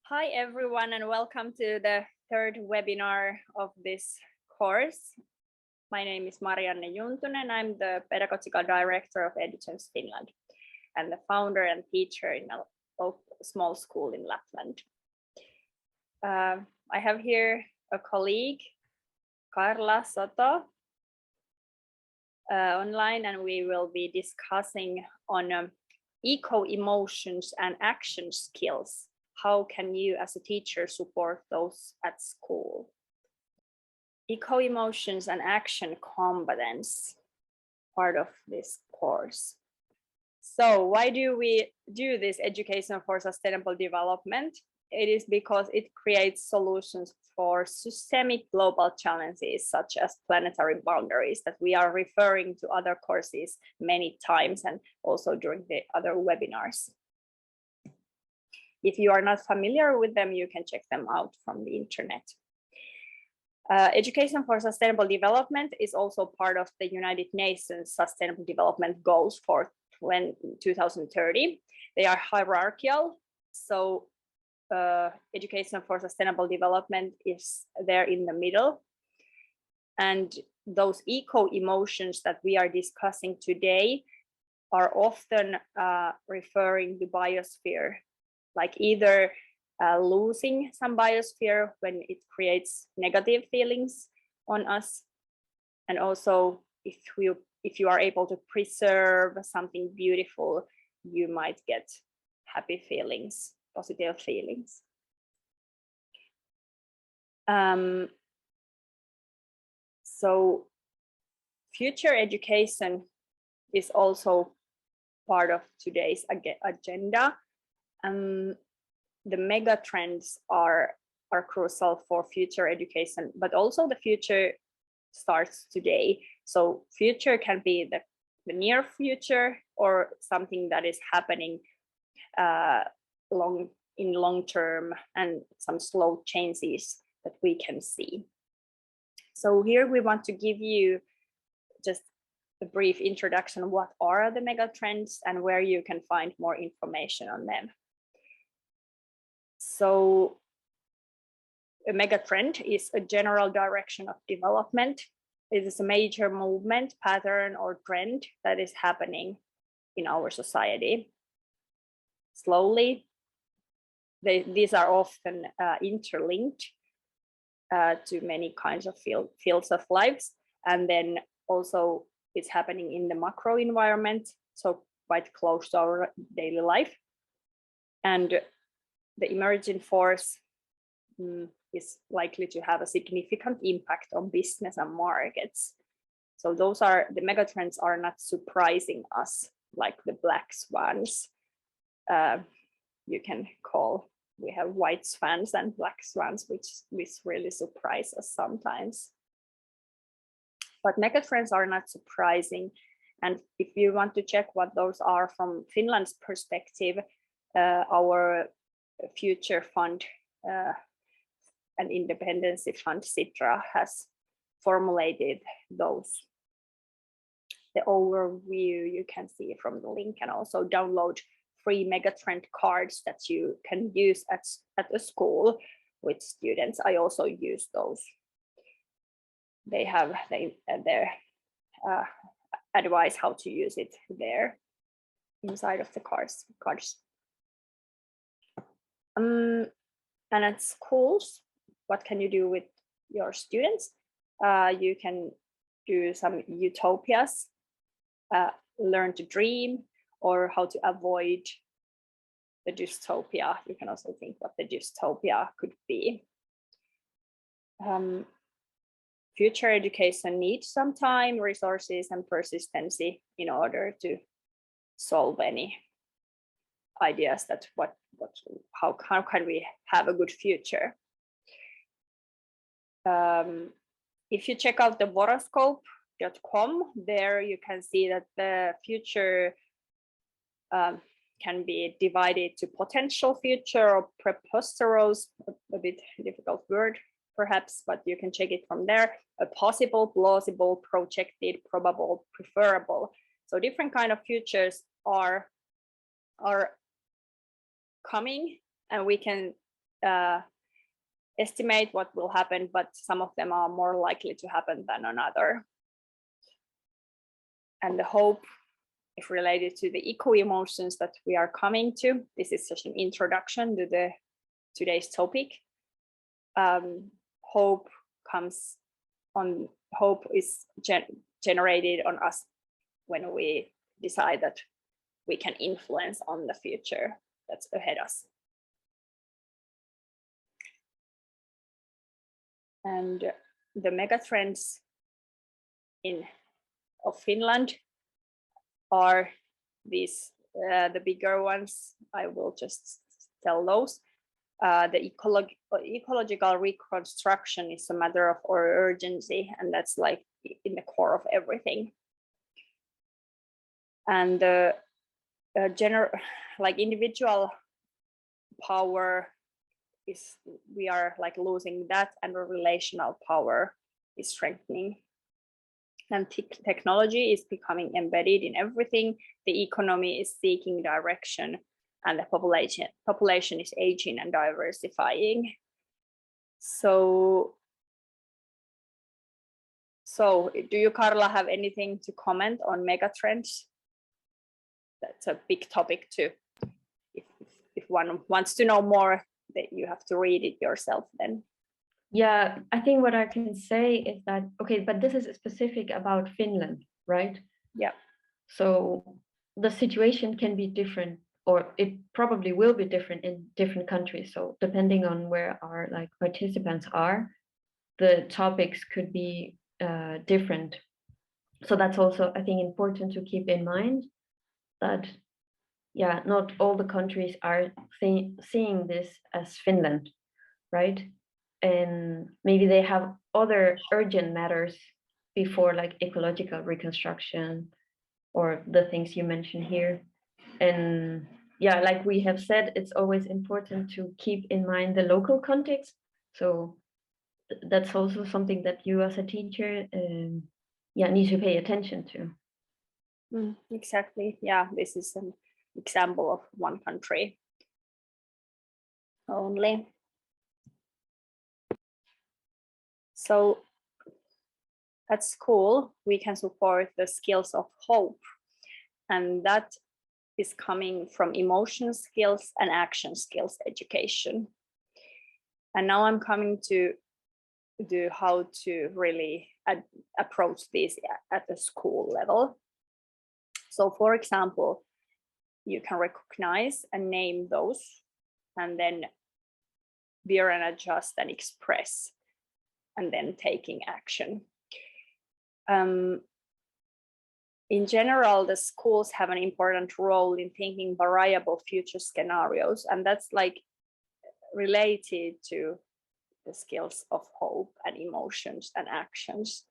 Hi everyone, and welcome to the third webinar of this course. My name is Marianne Juntunen. I'm the Pedagogical Director of Edugems Finland and the founder and teacher in a small school in Lapland. I have here a colleague, Karla Soto, online, and we will be discussing on eco-emotions and action skills. How can you as a teacher support those at school? Eco-emotions and action competence, part of this course. So why do we do this education for sustainable development? It is because it creates solutions for systemic global challenges such as planetary boundaries that we are referring to other courses many times and also during the other webinars. If you are not familiar with them, you can check them out from the internet. Education for Sustainable Development is also part of the United Nations Sustainable Development Goals for 2030. They are hierarchical, so Education for Sustainable Development is there in the middle. And those eco-emotions that we are discussing today are often referring to biosphere, like either losing some biosphere when it creates negative feelings on us, and also if you are able to preserve something beautiful, you might get happy feelings, positive feelings. So future education is also part of today's agenda. The mega trends are crucial for future education, but also the future starts today. So future can be the near future or something that is happening in long term, and some slow changes that we can see. So here we want to give you just a brief introduction. What are the mega trends and where you can find more information on them? So a mega trend is a general direction of development. It is a major movement, pattern, or trend that is happening in our society. Slowly, these are often interlinked to many kinds of fields of lives. And then also it's happening in the macro environment, so quite close to our daily life. And the emerging force is likely to have a significant impact on business and markets. So those are the megatrends are not surprising us like the black swans. You can call, we have white swans and black swans, which really surprise us sometimes. But megatrends are not surprising. And if you want to check what those are from Finland's perspective, our future fund and independency fund, Sitra, has formulated those. The overview you can see from the link, and also download free megatrend cards that you can use at a school with students. I also use those. They have their advice how to use it there inside of the cards. And at schools, what can you do with your students? You can do some utopias, learn to dream, or how to avoid the dystopia. You can also think what the dystopia could be. Future education needs some time, resources, and persistency in order to solve any ideas that how can we have a good future. If you check out the horoscope.com, there you can see that the future can be divided to potential future or preposterous, a bit difficult word perhaps, but you can check it from there. A possible, plausible, projected, probable, preferable. So different kind of futures are coming, and we can estimate what will happen, but some of them are more likely to happen than another. And the hope is related to the eco-emotions that we are coming to. This is just an introduction to today's topic. Hope is generated on us when we decide that we can influence on the future that's ahead of us. And the megatrends of Finland are these, the bigger ones. I will just tell those. The ecological reconstruction is a matter of urgency, and that's like in the core of everything. And the individual power we are like losing that, and the relational power is strengthening. And technology is becoming embedded in everything. The economy is seeking direction, and the population is aging and diversifying. So do you, Karla, have anything to comment on megatrends? That's a big topic too. If one wants to know more, that you have to read it yourself then. Yeah, I think what I can say is that, okay, but this is specific about Finland, right? Yeah. So the situation can be different, or it probably will be different in different countries. So depending on where our like participants are, the topics could be different. So that's also, I think, important to keep in mind that, yeah, not all the countries are seeing this as Finland, right? And maybe they have other urgent matters before, like ecological reconstruction or the things you mentioned here. And yeah, like we have said, it's always important to keep in mind the local context. So that's also something that you as a teacher need to pay attention to. Exactly. Yeah, this is an example of one country only. So at school, we can support the skills of hope, and that is coming from emotion skills and action skills education. And now I'm coming to how to really approach this at the school level. So for example, you can recognize and name those, and then veer and adjust and express, and then taking action. In general, the schools have an important role in thinking variable future scenarios, and that's like related to the skills of hope and emotions and actions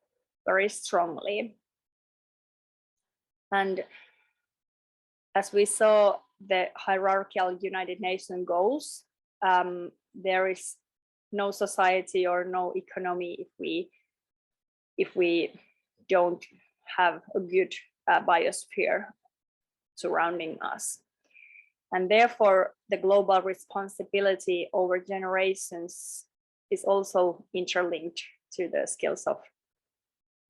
very strongly. And as we saw the hierarchical United Nations goals, there is no society or no economy if we don't have a good biosphere surrounding us. And therefore, the global responsibility over generations is also interlinked to the skills of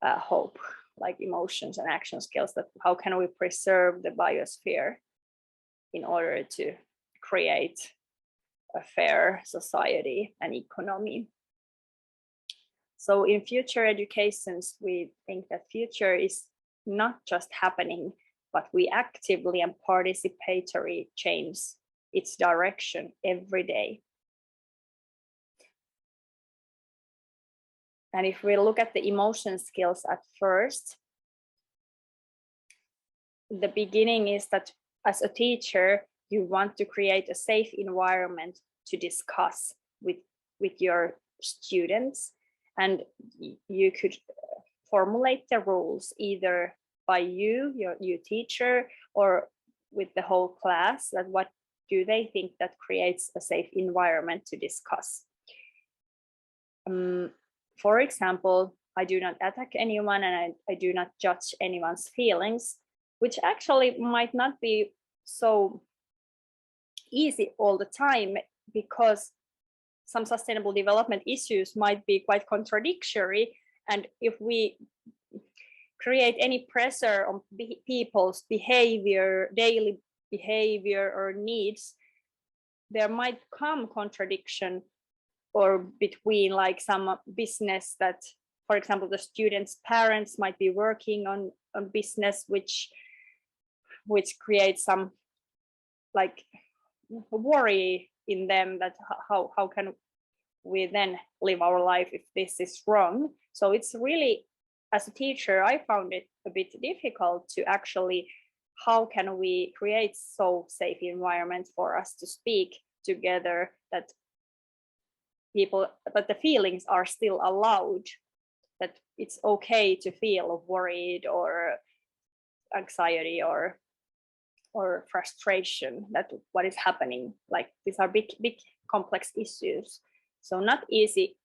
hope, like emotions and action skills, that how can we preserve the biosphere in order to create a fair society and economy. So in future educations, we think that future is not just happening, but we actively and participatory change its direction every day. And if we look at the emotion skills at first, the beginning is that as a teacher, you want to create a safe environment to discuss with your students. And you could formulate the rules either by your teacher or with the whole class, that what do they think that creates a safe environment to discuss. For example, I do not attack anyone, and I do not judge anyone's feelings, which actually might not be so easy all the time, because some sustainable development issues might be quite contradictory, and if we create any pressure on people's behavior, daily behavior or needs, there might come contradiction or between like some business that, for example, the students' parents might be working on business which creates some like worry in them that how can we then live our life if this is wrong. So it's really, as a teacher, I found it a bit difficult to actually, how can we create so safe environment for us to speak together, that the feelings are still allowed, that it's okay to feel worried or anxiety or frustration that what is happening. Like these are big complex issues, so not easy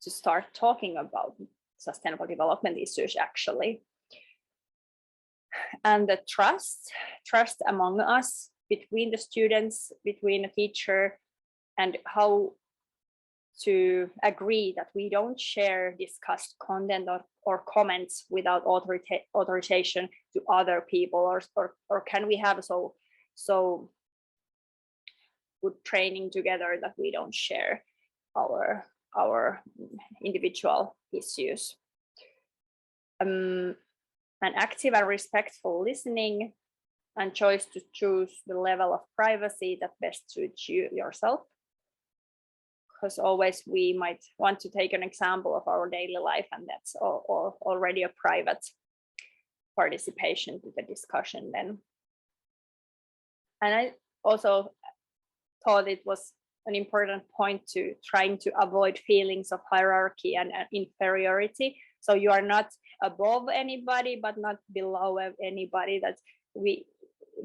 to start talking about sustainable development issues actually. And the trust among us, between the students, between a teacher, and how to agree that we don't share discussed content or comments without authorization to other people, or can we have so good training together that we don't share our individual issues. An active and respectful listening, and choice to choose the level of privacy that best suits you yourself. Because always we might want to take an example of our daily life, and that's already a private participation to the discussion then. And I also thought it was an important point to trying to avoid feelings of hierarchy and inferiority. So you are not above anybody, but not below anybody. That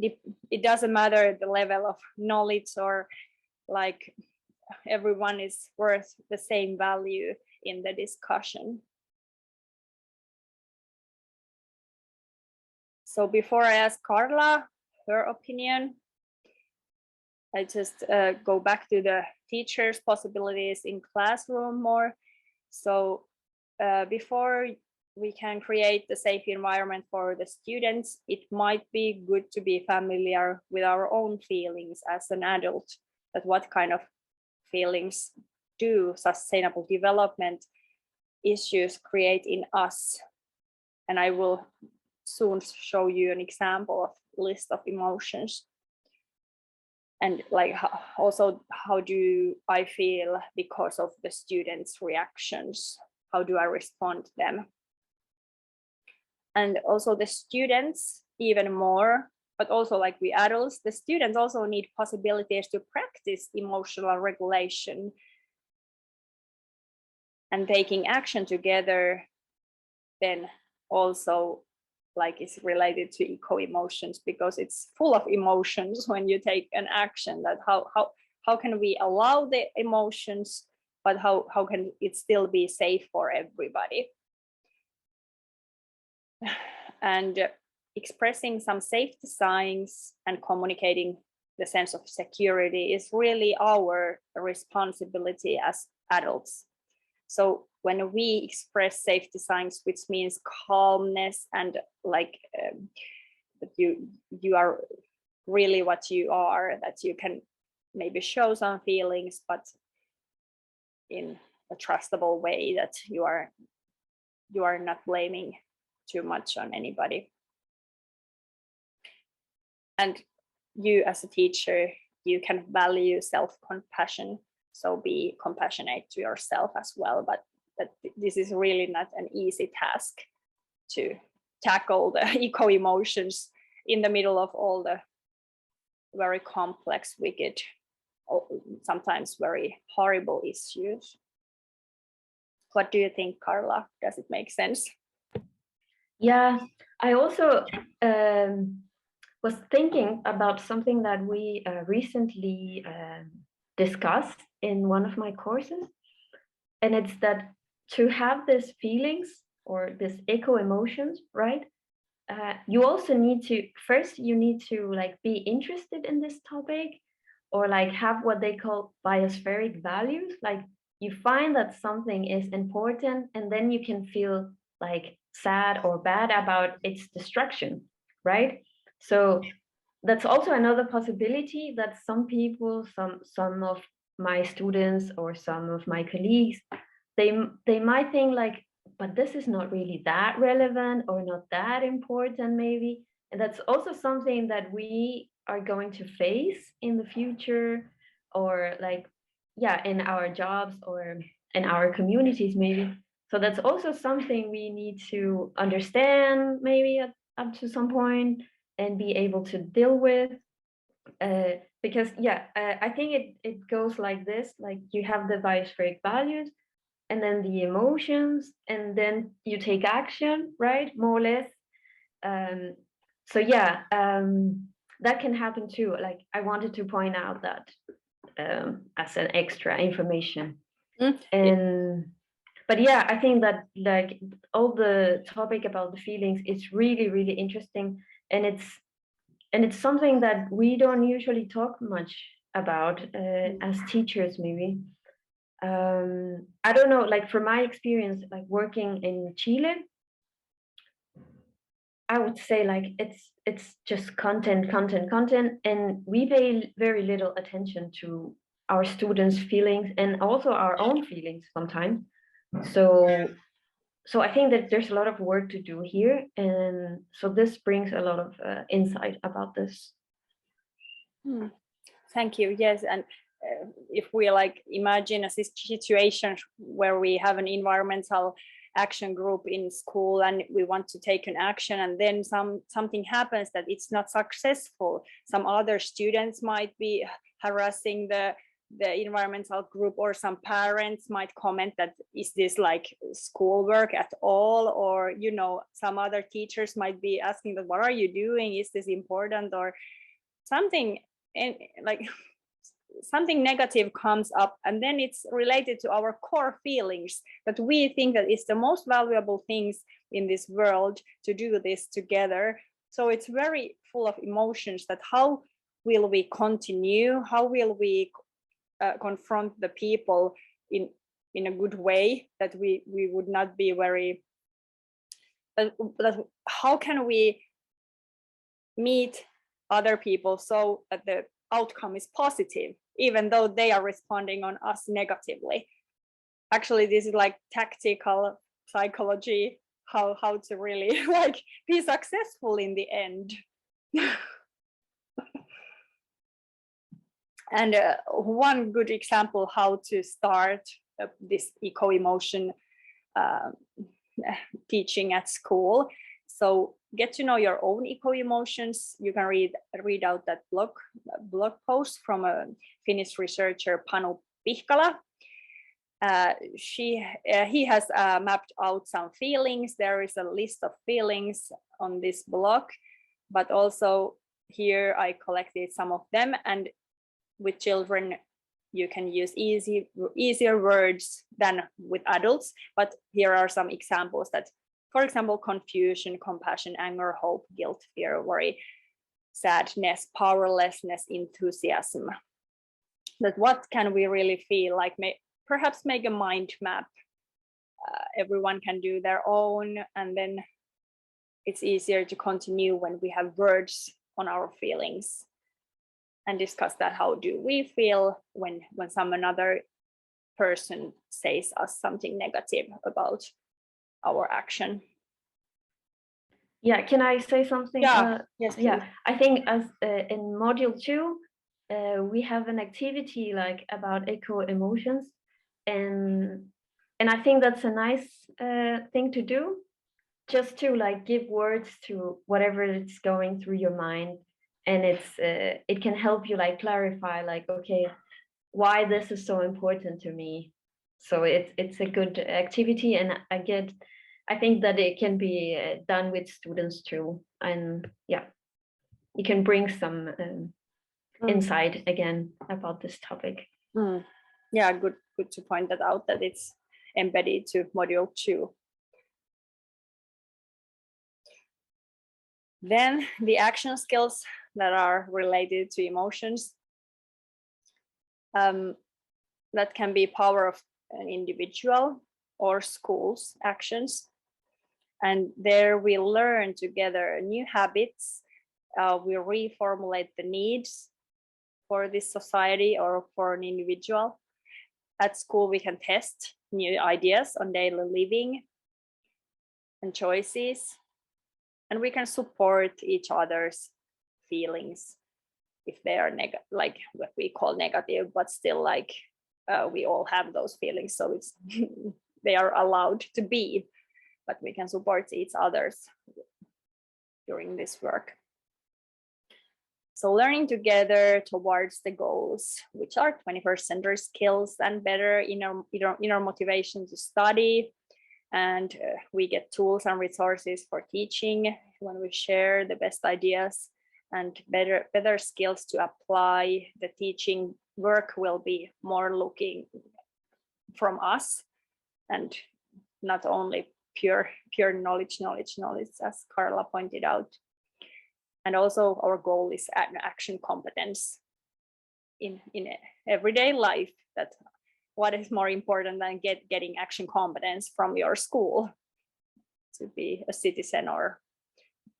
it doesn't matter the level of knowledge, or like everyone is worth the same value in the discussion. So before I ask Karla her opinion, I just go back to the teachers' possibilities in classroom more. So before we can create the safe environment for the students, it might be good to be familiar with our own feelings as an adult, that what kind of feelings do sustainable development issues create in us. And I will soon show you an example of list of emotions. And like also, how do I feel because of the students' reactions? How do I respond to them? And also the students even more, but also like we adults, the students also need possibilities to practice emotional regulation and taking action together. Then also like it's related to eco-emotions, because it's full of emotions when you take an action. That how can we allow the emotions, but how can it still be safe for everybody? And expressing some safety signs and communicating the sense of security is really our responsibility as adults. So when we express safety signs, which means calmness and like that you are really what you are, that you can maybe show some feelings, but in a trustable way, that you are not blaming too much on anybody. And you as a teacher, you can value self-compassion, so be compassionate to yourself as well. But that this is really not an easy task to tackle the eco-emotions in the middle of all the very complex, wicked, sometimes very horrible issues. What do you think, Karla? Does it make sense? Yeah, I also was thinking about something that we recently discussed in one of my courses. And it's that to have these feelings or this eco emotions, right? You also need to, first you need to like be interested in this topic, or like have what they call biospheric values. Like you find that something is important and then you can feel like sad or bad about its destruction, right? So that's also another possibility that some people, some of my students or some of my colleagues, they might think like, but this is not really that relevant or not that important maybe. And that's also something that we are going to face in the future, or like, yeah, in our jobs or in our communities maybe. So that's also something we need to understand maybe up to some point and be able to deal with. Because yeah, I think it goes like this, like you have the biospheric values and then the emotions, and then you take action, right? More or less. Um, so yeah, that can happen too. Like I wanted to point out that as an extra information. And but yeah, I think that like all the topic about the feelings is really, really interesting, and it's something that we don't usually talk much about as teachers maybe. I don't know, like from my experience, like working in Chile, I would say like it's just content, content, content, and we pay very little attention to our students' feelings and also our own feelings sometimes. So so I think that there's a lot of work to do here, and so this brings a lot of insight about this. Thank you. Yes, and if we like imagine a situation where we have an environmental action group in school and we want to take an action, and then something happens that it's not successful, some other students might be harassing the environmental group, or some parents might comment that is this like schoolwork at all, or you know, some other teachers might be asking that what are you doing, is this important, or something, and like something negative comes up, and then it's related to our core feelings that we think that it's the most valuable things in this world to do this together. So it's very full of emotions, that how will we continue, how will we confront the people in a good way, that we would not be very how can we meet other people so that the outcome is positive, even though they are responding on us negatively. Actually, this is like tactical psychology, how to really like be successful in the end. And one good example how to start this eco-emotion teaching at school. So get to know your own eco-emotions. You can read out that blog post from a Finnish researcher, Panu Pihkala. He has mapped out some feelings. There is a list of feelings on this blog, but also here I collected some of them, and with children you can use easier words than with adults. But here are some examples that, for example, confusion, compassion, anger, hope, guilt, fear, worry, sadness, powerlessness, enthusiasm. That what can we really feel like, perhaps make a mind map. Everyone can do their own, and then it's easier to continue when we have words on our feelings, and discuss that. How do we feel when some another person says us something negative about our action? Yeah, can I say something? Yeah, yes, please. Yeah, I think as in module 2, we have an activity like about eco emotions, and I think that's a nice thing to do, just to like give words to whatever is going through your mind, and it can help you like clarify like, okay, why this is so important to me. So it's a good activity, and I think that it can be done with students too, and yeah, you can bring some insight again about this topic. Yeah, good to point that out, that it's embedded to module 2. Then the action skills that are related to emotions. That can be power of an individual or school's actions. And there we learn together new habits. We reformulate the needs for this society or for an individual. At school, we can test new ideas on daily living and choices. And we can support each other's feelings if they are like what we call negative, but still like we all have those feelings. So it's they are allowed to be, but we can support each others during this work. So learning together towards the goals, which are 21st century skills and better inner motivation to study. And we get tools and resources for teaching when we share the best ideas, and better skills to apply. The teaching work will be more looking from us and not only pure knowledge, as Karla pointed out. And also our goal is action competence in everyday life. That what is more important than getting action competence from your school to be a citizen or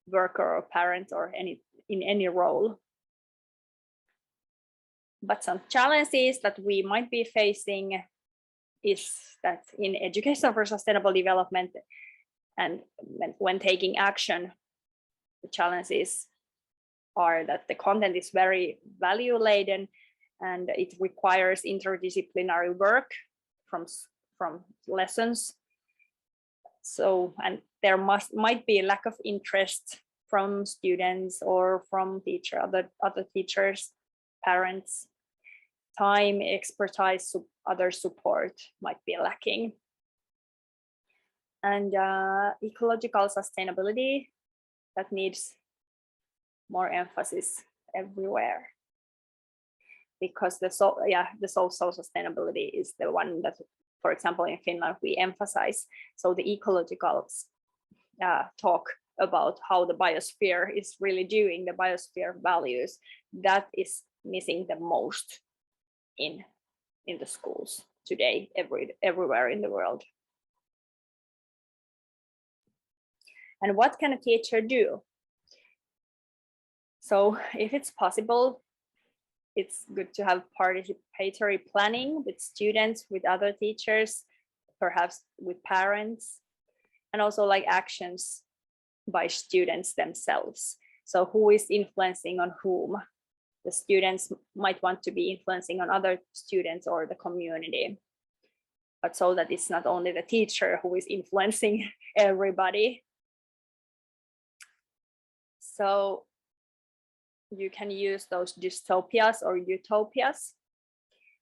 worker or parent or in any role. But some challenges that we might be facing is that in education for sustainable development and when taking action, the challenges are that the content is very value laden and it requires interdisciplinary work from lessons. So, and there might be a lack of interest from students or from other teachers, parents. Time, expertise, other support might be lacking. And ecological sustainability, that needs more emphasis everywhere, because the social sustainability is the one that, for example, in Finland we emphasize. So the ecological talk about how the biosphere is really doing, the biosphere values, that is missing the most in the schools today, everywhere in the world. And what can a teacher do? So if it's possible, it's good to have participatory planning with students, with other teachers, perhaps with parents, and also like actions by students themselves. So who is influencing on whom? The students might want to be influencing on other students or the community, but so that it's not only the teacher who is influencing everybody. So you can use those dystopias or utopias.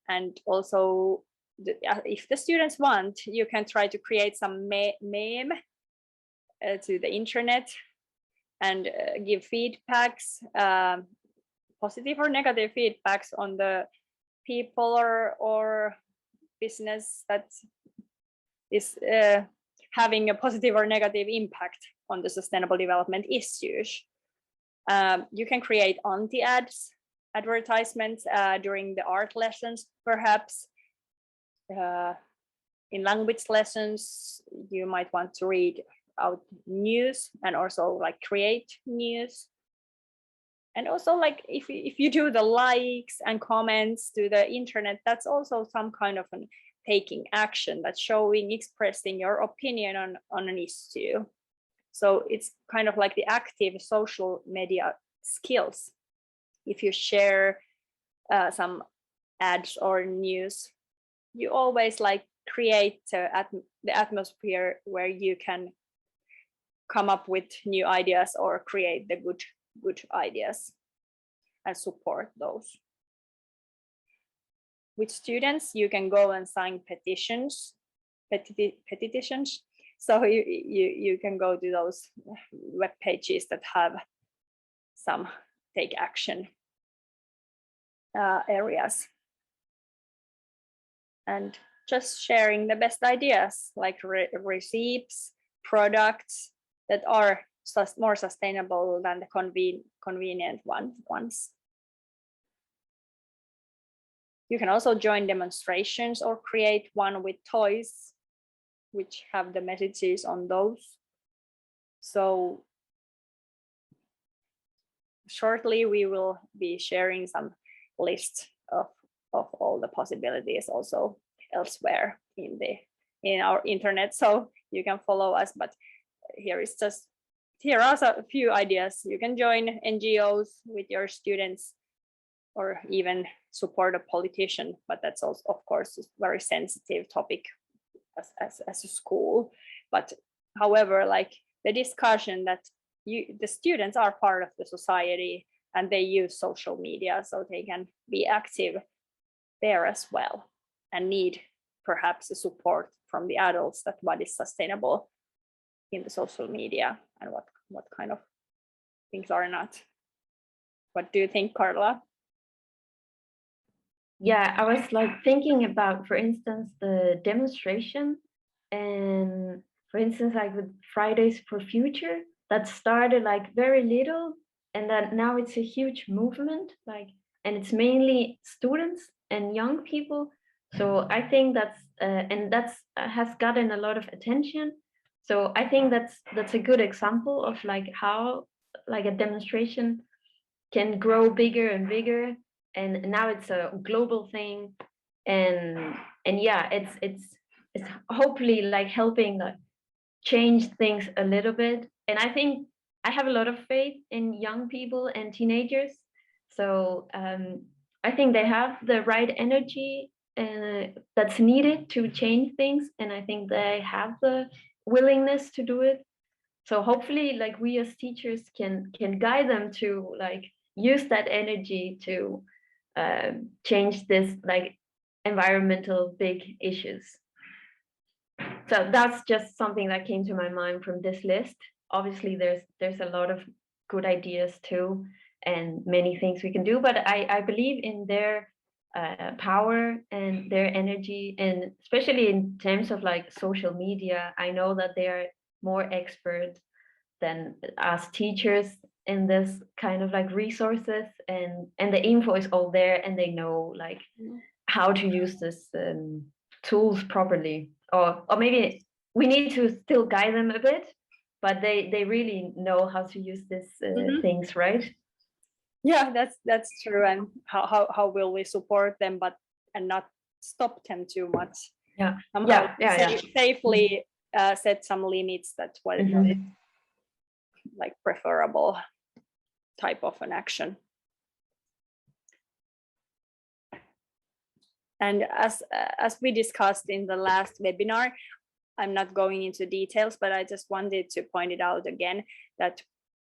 And also, if the students want, you can try to create some meme to the internet and give feedbacks, positive or negative feedbacks on the people or business that is having a positive or negative impact on the sustainable development issues. You can create advertisements during the art lessons, perhaps. In language lessons, you might want to read out news and also like create news. And also like if you do the likes and comments to the internet, that's also some kind of taking action, that's showing, expressing your opinion on an issue. So it's kind of like the active social media skills. If you share some ads or news, you always like create the atmosphere where you can come up with new ideas or create the good ideas and support those. With students, you can go and sign petitions. So you can go to those web pages that have some take action areas. And just sharing the best ideas, like recipes, products that are more sustainable than the convenient ones. You can also join demonstrations or create one with toys, which have the messages on those. So shortly, we will be sharing some lists of all the possibilities also elsewhere in our internet, so you can follow us. But here are a few ideas. You can join NGOs with your students, or even support a politician, but that's also, of course, a very sensitive topic as a school. But however, like the discussion that the students are part of the society and they use social media, so they can be active there as well, and need perhaps a support from the adults that what is sustainable in the social media and what kind of things are not. What do you think, Karla? Yeah, I was like thinking about, for instance, the demonstration, and for instance, like with Fridays for Future, that started like very little, and that now it's a huge movement, like, and it's mainly students and young people. So I think that's has gotten a lot of attention. So I think that's a good example of like how like a demonstration can grow bigger and bigger, and now it's a global thing, and yeah, it's hopefully like helping like change things a little bit. And I think I have a lot of faith in young people and teenagers, so I think they have the right energy that's needed to change things, and I think they have the willingness to do it. So hopefully like we as teachers can guide them to like use that energy to change this like environmental big issues. So that's just something that came to my mind from this list. Obviously there's a lot of good ideas too, and many things we can do, but I believe in their power and their energy, and especially in terms of like social media. I know that they are more expert than us teachers in this kind of like resources, and the info is all there, and they know like how to use this tools properly, or maybe we need to still guide them a bit, but they really know how to use these things, right? Yeah, that's true. And how will we support them, but and not stop them too much? Yeah, Somehow yeah. Safely set some limits. That's what is like preferable type of an action. And as we discussed in the last webinar, I'm not going into details, but I just wanted to point it out again that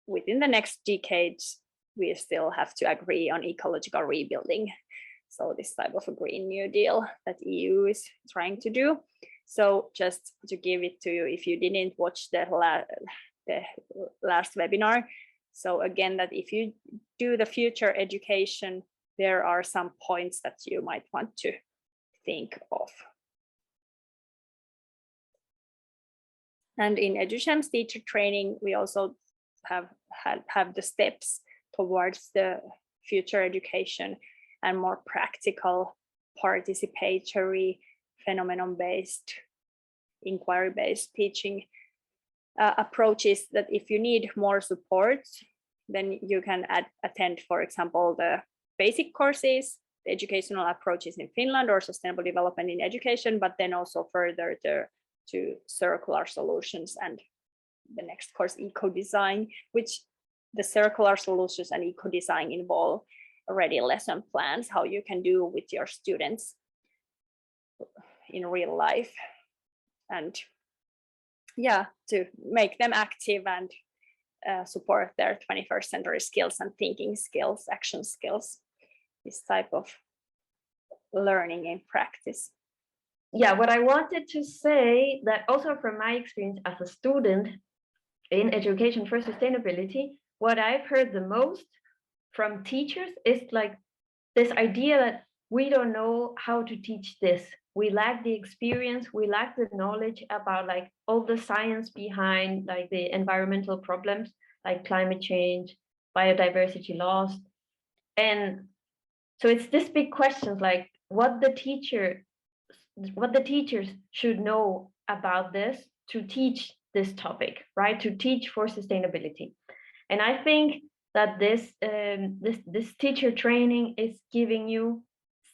within the next decades, we still have to agree on ecological rebuilding. So this type of a Green New Deal that EU is trying to do. So just to give it to you, if you didn't watch the last webinar. So again, that if you do the future education, there are some points that you might want to think of. And in Edugems teacher training, we also have the steps towards the future education and more practical, participatory, phenomenon-based, inquiry-based teaching approaches that if you need more support, then you can attend, for example, the basic courses, the educational approaches in Finland, or sustainable development in education, but then also further to circular solutions and the next course, eco-design, which the circular solutions and eco-design involve already lesson plans, how you can do with your students in real life. And yeah, to make them active and support their 21st century skills and thinking skills, action skills, this type of learning in practice. Yeah, what I wanted to say, that also from my experience as a student in education for sustainability, what I've heard the most from teachers is like this idea that we don't know how to teach this. We lack the experience, we lack the knowledge about like all the science behind like the environmental problems, like climate change, biodiversity loss. And so it's this big question, like what the teachers should know about this to teach this topic, right? To teach for sustainability. And I think that this teacher training is giving you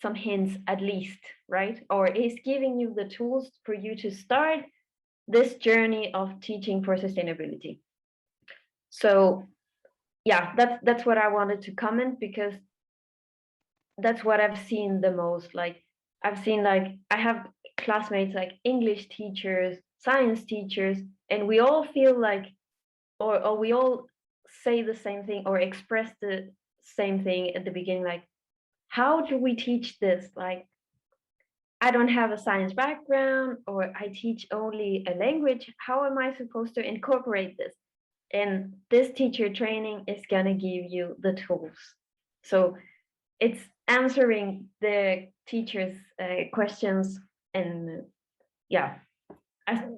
some hints at least, right? Or is giving you the tools for you to start this journey of teaching for sustainability. So yeah, that's what I wanted to comment, because that's what I've seen the most. Like I've seen, like I have classmates like English teachers, science teachers, and we all feel like, or we all say the same thing or express the same thing at the beginning, like, how do we teach this? Like, I don't have a science background, or I teach only a language. How am I supposed to incorporate this? And this teacher training is gonna give you the tools. So it's answering the teachers' questions, and yeah,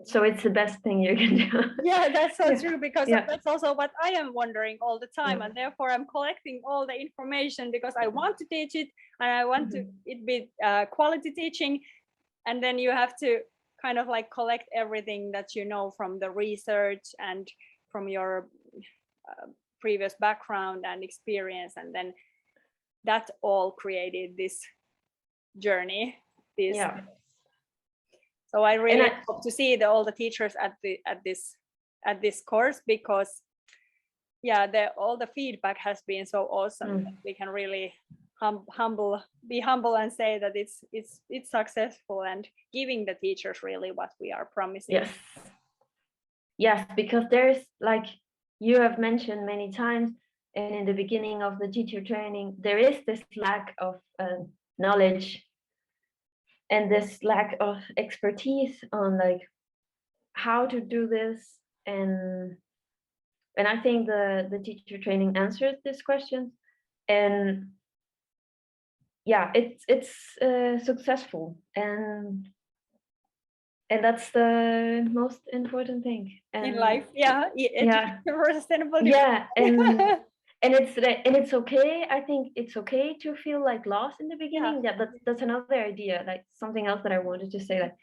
so it's the best thing you can do. Yeah, that's so Yeah. true, because Yeah. that's also what I am wondering all the time, Mm. and therefore I'm collecting all the information because I want to teach it, and I want to it be quality teaching. And then you have to kind of like collect everything that you know from the research and from your previous background and experience, and then that all created this journey. Yeah. So I really hope to see all the teachers at this course, because yeah, all the feedback has been so awesome. That we can really be humble and say that it's successful, and giving the teachers really what we are promising. Yes, because there's, like you have mentioned many times, and in the beginning of the teacher training, there is this lack of knowledge and this lack of expertise on like how to do this, and I think the teacher training answers this question, and yeah, it's successful, and that's the most important thing in life. Yeah, for sustainable development. And it's okay. I think it's okay to feel like lost in the beginning. Yeah, that's another idea, like something else that I wanted to say. Like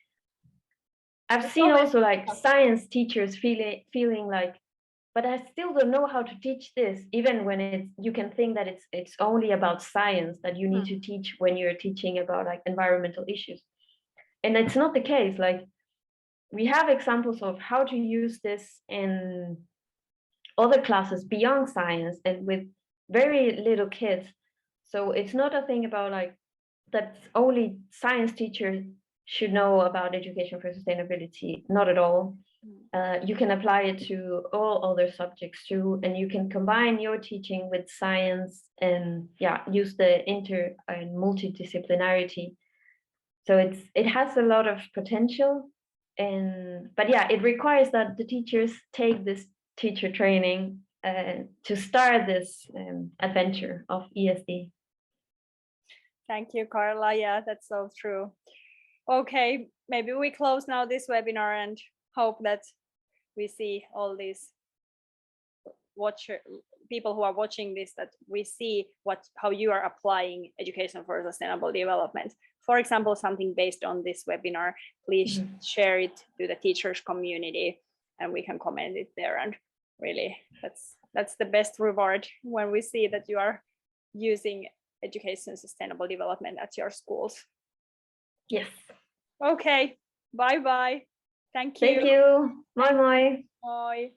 I've seen also like science teachers feeling like, but I still don't know how to teach this, even when you can think that it's only about science that you need to teach when you're teaching about like environmental issues. And it's not the case. Like we have examples of how to use this in other classes beyond science and with very little kids. So it's not a thing about like that only science teachers should know about education for sustainability. Not at all. You can apply it to all other subjects too, and you can combine your teaching with science, and yeah, use the inter and multidisciplinarity. So it has a lot of potential, but yeah, it requires that the teachers take this teacher training to start this adventure of ESD. Thank you, Karla. Yeah, that's so true. Okay, maybe we close now this webinar and hope that we see all these people who are watching this, that we see how you are applying education for sustainable development. For example, something based on this webinar, please share it to the teachers community, and we can comment it there. And really, that's the best reward, when we see that you are using education sustainable development at your schools. Yes. Okay, bye-bye. Thank you. Thank you. Bye-bye. Bye.